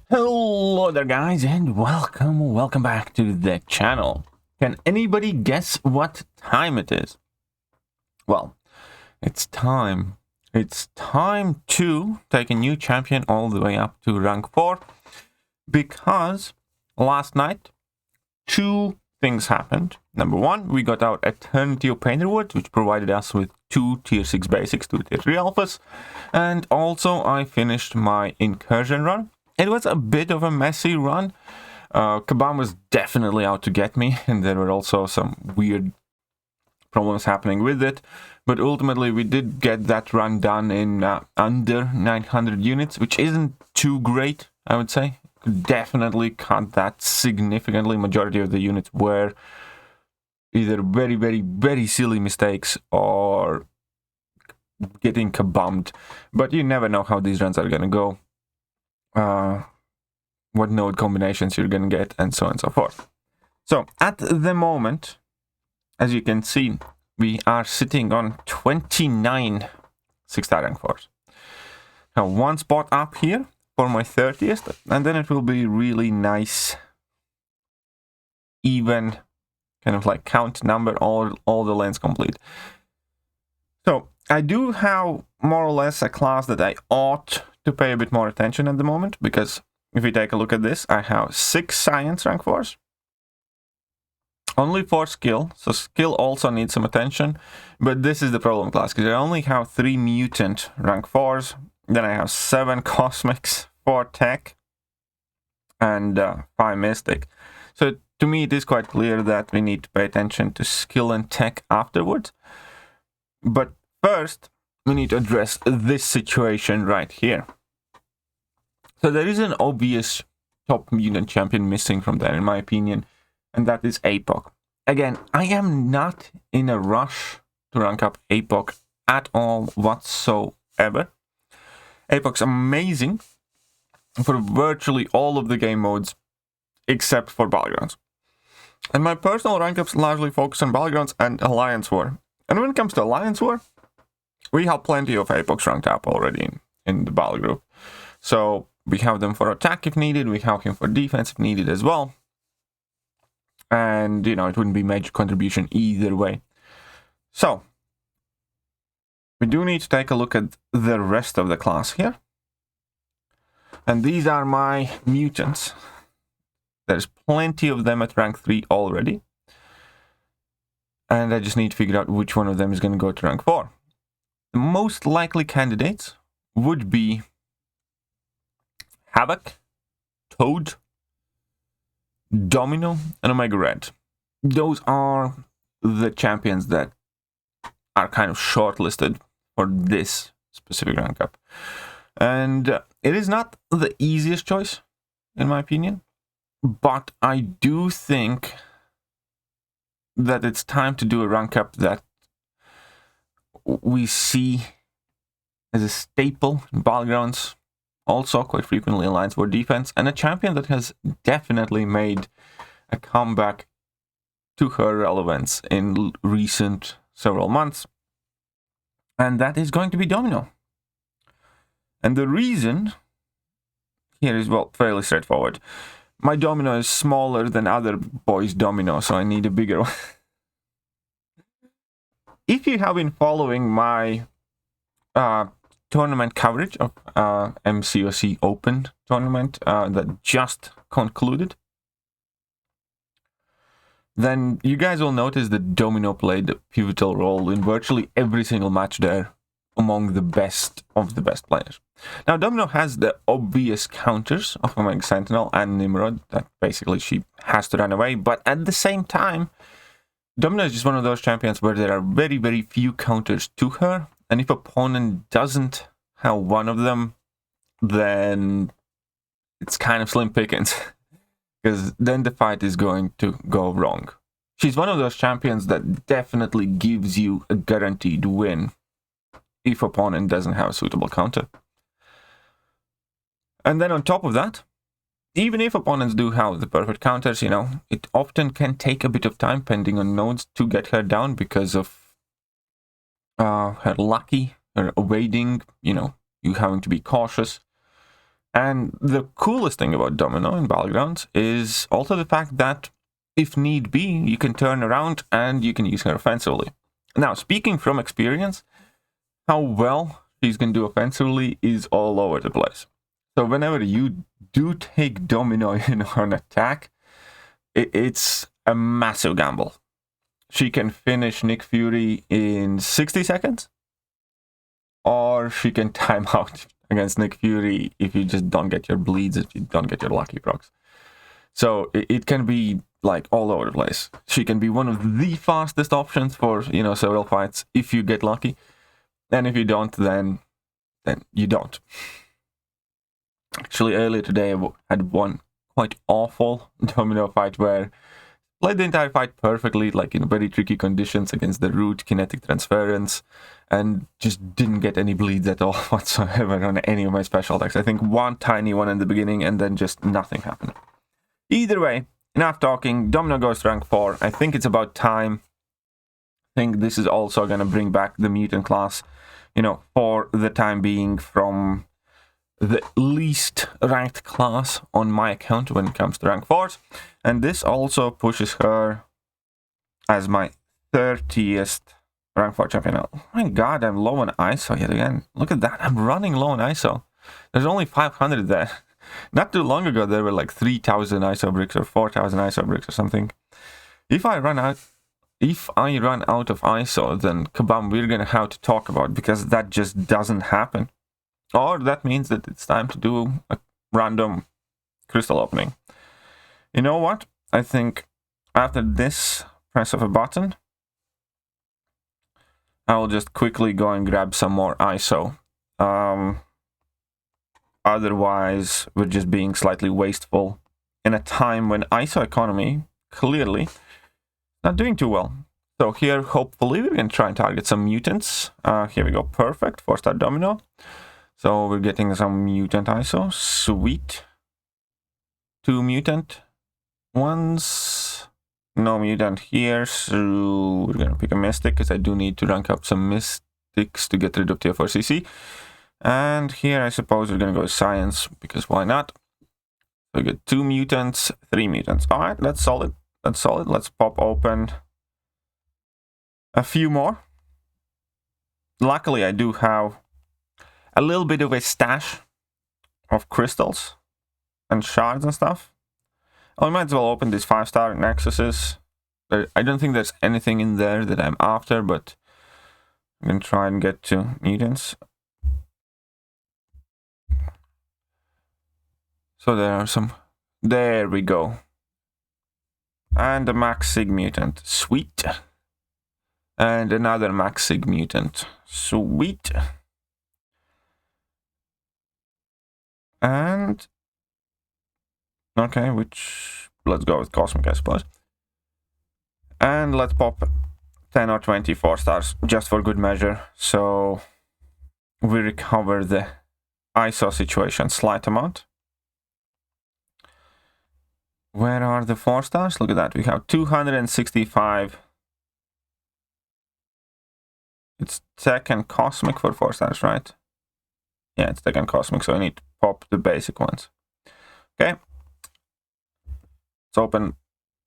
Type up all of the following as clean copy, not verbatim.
Hello there guys and welcome back to the channel. Can anybody guess what time it is? Well, it's time to take a new champion all the way up to rank 4, because last night two things happened. Number one, we got our Eternity of Pain rewards, which provided us with 2 tier 6 basics, 2 tier 3 alphas, and also I finished my incursion run. It was a bit of a messy run. Kabam was definitely out to get me, and there were also some weird problems happening with it. But ultimately, we did get that run done in under 900 units, which isn't too great, I would say. Could definitely cut that significantly. Majority of the units were either very silly mistakes or getting kabammed. But you never know how these runs are going to go. What node combinations you're gonna get, and so on and so forth. So at the moment, as you can see, we are sitting on 29 6-star rank 4s. Now one spot up here for my 30th, and then it will be really nice, even kind of like count number, all the lanes complete. So I do have more or less a class that I ought to pay a bit more attention at the moment, because if we take a look at this, I have 6 science rank 4s, only 4 skill, so skill also needs some attention, but this is the problem class, because I only have 3 mutant rank 4s, then I have 7 cosmics, 4 tech, and 5 mystic. So to me it is quite clear that we need to pay attention to skill and tech afterwards, but first we need to address this situation right here. So there is an obvious top mutant champion missing from there, in my opinion, and that is APOC. Again, I am not in a rush to rank up APOC at all whatsoever. APOC's amazing for virtually all of the game modes except for Battlegrounds. And my personal rank ups largely focus on Battlegrounds and Alliance War. And when it comes to Alliance War, we have plenty of APOCs ranked up already in the battle group. So we have them for attack if needed, we have him for defense if needed as well. And, you know, it wouldn't be major contribution either way. So, we do need to take a look at the rest of the class here. And these are my mutants. There's plenty of them at rank 3 already. And I just need to figure out which one of them is going to go to rank 4. The most likely candidates would be Havoc, Toad, Domino, and Omega Red. Those are the champions that are kind of shortlisted for this specific rank up. And it is not the easiest choice, in my opinion, but I do think that it's time to do a rank up that we see as a staple in Battlegrounds, also quite frequently in Alliance War defense, and a champion that has definitely made a comeback to her relevance in recent several months, and that is going to be Domino. And the reason here is, well, fairly straightforward. My Domino is smaller than other boys' Domino, so I need a bigger one. If you have been following my tournament coverage of MCOC Open tournament that just concluded, then you guys will notice that Domino played a pivotal role in virtually every single match there, among the best of the best players. Now, Domino has the obvious counters of Omega Sentinel and Nimrod, that basically she has to run away, but at the same time, Domino is just one of those champions where there are very few counters to her, and if opponent doesn't have one of them, then it's kind of slim pickings, because then the fight is going to go wrong. She's one of those champions that definitely gives you a guaranteed win if opponent doesn't have a suitable counter. And then on top of that, even if opponents do have the perfect counters, you know, it often can take a bit of time, pending on nodes, to get her down because of her lucky, her evading, you know, you having to be cautious. And the coolest thing about Domino in Battlegrounds is also the fact that if need be, you can turn around and you can use her offensively. Now, speaking from experience, how well she's going to do offensively is all over the place. So whenever you do take Domino in on attack, it's a massive gamble. She can finish Nick Fury in 60 seconds, or she can time out against Nick Fury if you just don't get your bleeds, if you don't get your lucky procs. So it can be like all over the place. She can be one of the fastest options for, you know, several fights if you get lucky. And if you don't, then you don't. Actually, earlier today I had one quite awful Domino fight where played the entire fight perfectly, like in very tricky conditions against the root kinetic transference, and just didn't get any bleeds at all whatsoever on any of my special attacks. I think one tiny one in the beginning, and then just nothing happened. Either way, enough talking. Domino goes to rank 4. I think it's about time. I think this is also going to bring back the mutant class, you know, for the time being, from the least ranked class on my account when it comes to rank 4s. And this also pushes her as my 30th rank 4 champion. Oh my god, I'm low on ISO yet again. Look at that, I'm running low on ISO. There's only 500 there. Not too long ago there were like 3,000 ISO bricks or 4,000 ISO bricks or something. If I run out of ISO, then kabam, we're gonna have to talk about it, because that just doesn't happen. Or that means that it's time to do a random crystal opening. You know what? I think after this press of a button, I will just quickly go and grab some more ISO. Otherwise, we're just being slightly wasteful in a time when ISO economy clearly not doing too well. So here, hopefully, we can try and target some mutants. Here we go, perfect, 4-star Domino. So we're getting some mutant ISO, sweet. 2 mutant ones, no mutant here, so we're gonna pick a Mystic, because I do need to rank up some Mystics to get rid of tier 4 CC. And here I suppose we're gonna go with Science, because why not? So we get 2 mutants, 3 mutants. Alright, that's solid, that's solid. Let's pop open a few more. Luckily I do have a little bit of a stash of crystals and shards and stuff. I might as well open these 5-star Nexuses. I don't think there's anything in there that I'm after, but I'm gonna try and get to mutants. So there are some. There we go. And a Max Sig mutant. Sweet. And another Max Sig mutant. Sweet. And okay, let's go with Cosmic, I suppose. And let's pop 10 or 20 4-stars just for good measure, so we recover the ISO situation slight amount. Where are the 4-stars? Look at that, we have 265. It's Tech and Cosmic for 4-stars, right? Yeah, it's Tech and Cosmic, so I need to pop the basic ones. Okay. Let's open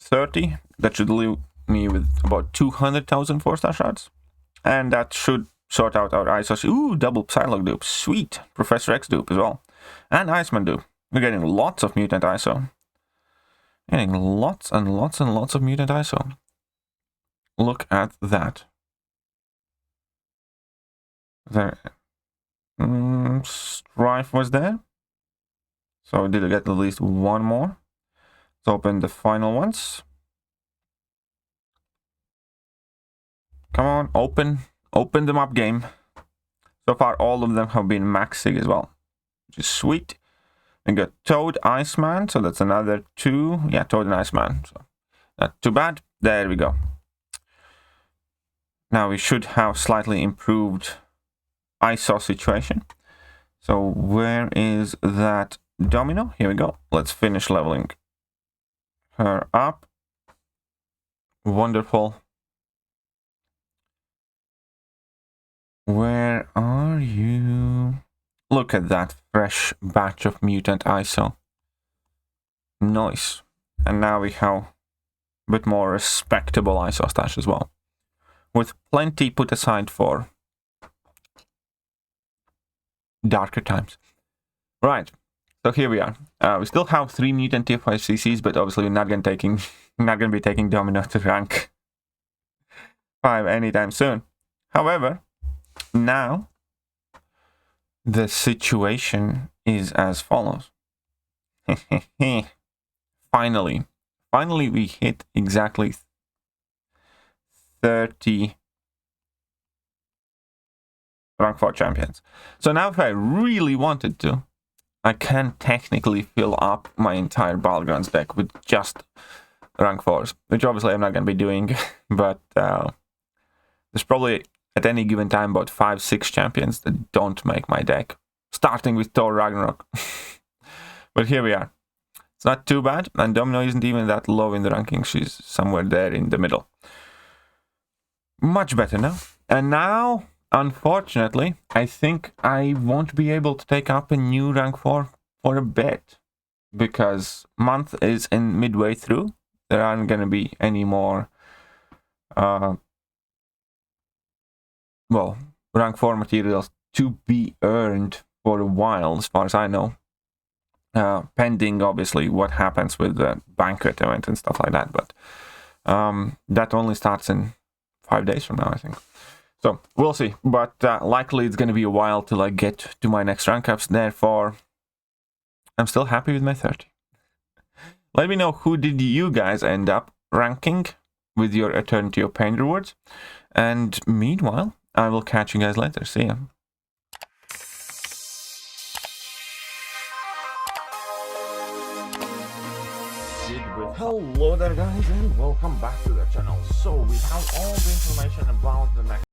30. That should leave me with about 200,000 4-star shards. And that should sort out our ISOs. Ooh, double Psylocke dupe. Sweet. Professor X dupe as well. And Iceman dupe. We're getting lots of mutant ISO. Getting lots and lots and lots of mutant ISO. Look at that. There. Strife was there. So we did get at least one more. Let's open the final ones. Come on, open them up, game. So far, all of them have been Max Sig as well, which is sweet. We got Toad, Iceman, so that's another 2. Yeah, Toad and Iceman, so not too bad. There we go. Now we should have slightly improved ISO situation. So where is that Domino? Here we go. Let's finish leveling her up. Wonderful. Where are you? Look at that fresh batch of mutant ISO. Nice. And now we have a bit more respectable ISO stash as well, with plenty put aside for darker times. Right, so here we are. We still have 3 mutant tier 5 CCs, but obviously we're not going to be taking Domino to rank 5 anytime soon. However, now the situation is as follows. Finally we hit exactly 30 rank 4 champions. So now if I really wanted to, I can technically fill up my entire Battlegrounds deck with just rank 4s, which obviously I'm not going to be doing, but there's probably at any given time about 5-6 champions that don't make my deck, starting with Thor Ragnarok. But here we are. It's not too bad, and Domino isn't even that low in the ranking. She's somewhere there in the middle. Much better now. And now, unfortunately, I think I won't be able to take up a new rank 4 for a bit, because month is in midway through. There aren't going to be any more rank 4 materials to be earned for a while, as far as I know. Pending, obviously, what happens with the banquet event and stuff like that. But that only starts in 5 days from now, I think. So, we'll see. But likely it's going to be a while till I get to my next rank ups. Therefore, I'm still happy with my 30. Let me know who did you guys end up ranking with your Eternity of Pain rewards. And meanwhile, I will catch you guys later. See ya. Hello there guys, and welcome back to the channel. So we have all the information about the next